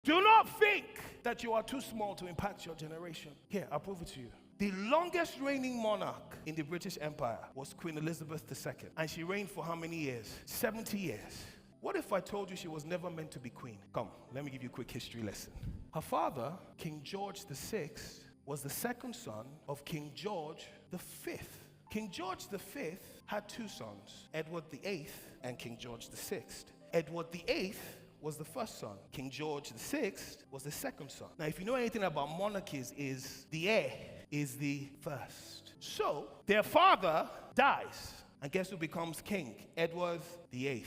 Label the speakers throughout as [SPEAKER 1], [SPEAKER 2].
[SPEAKER 1] Do not think that you are too small to impact your generation. Here, I'll prove it to you. The longest reigning monarch in the British Empire was Queen Elizabeth II. And she reigned for how many years? 70 years. What if I told you she was never meant to be queen? Come, let me give you a quick history lesson. Her father, King George VI, was the second son of King George V. King George V had two sons, Edward VIII and King George VI. Edward VIII was the first son. King George VI was the second son. Now, if you know anything about monarchies, is the heir is the first. So, their father dies, and guess who becomes king? Edward VIII.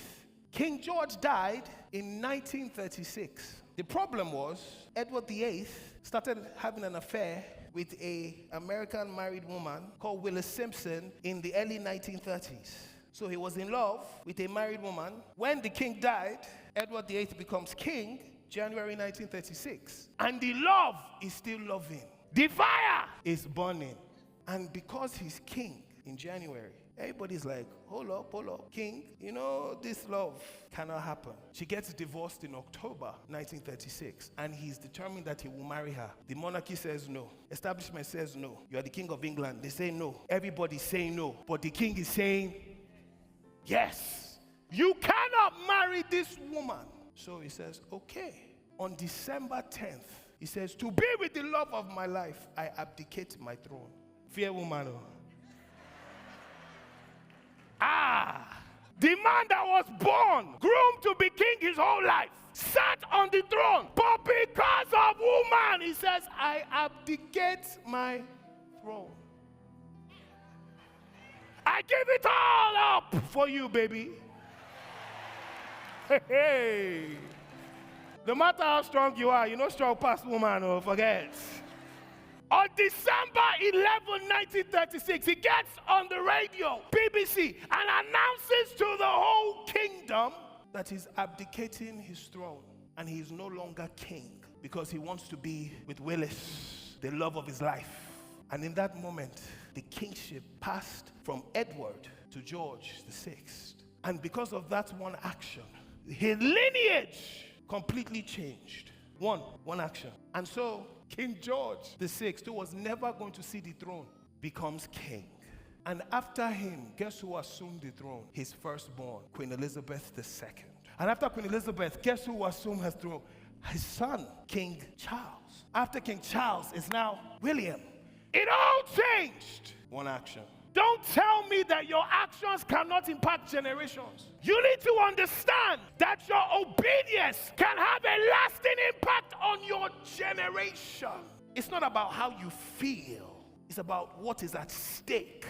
[SPEAKER 1] King George died in 1936. The problem was, Edward VIII started having an affair with an American married woman called Willis Simpson in the early 1930s. So he was in love with a married woman. When the king died, Edward VIII becomes king, January 1936. And the love is still loving. The fire is burning. And because he's king in January, everybody's like, hold up, king, you know, this love cannot happen. She gets divorced in October 1936, and he's determined that he will marry her. The monarchy says no. Establishment says no. You are the king of England. They say no. Everybody's saying no. But the king is saying, yes, you cannot marry this woman. So he says, okay. On December 10th, he says, to be with the love of my life, I abdicate my throne. Fear woman. The man that was born, groomed to be king his whole life, sat on the throne. But because of woman, he says, I abdicate my throne. I give it all up for you, baby. Hey. No matter how strong you are, you're not strong past woman, or forget. On December 11, 1936, he gets on the radio, BBC, and announces to the whole kingdom that he's abdicating his throne and he is no longer king because he wants to be with Willis, the love of his life. And in that moment, the kingship passed from Edward to George VI. And because of that one action, his lineage completely changed. One action. And so King George VI, who was never going to see the throne, becomes king. And after him, guess who assumed the throne? His firstborn, Queen Elizabeth II. And after Queen Elizabeth, guess who assumed her throne? His son, King Charles. After King Charles is now William. It all changed. One action. Don't tell me that your actions cannot impact generations. You need to understand that your obedience can have a lasting impact on your generation. It's not about how you feel. It's about what is at stake.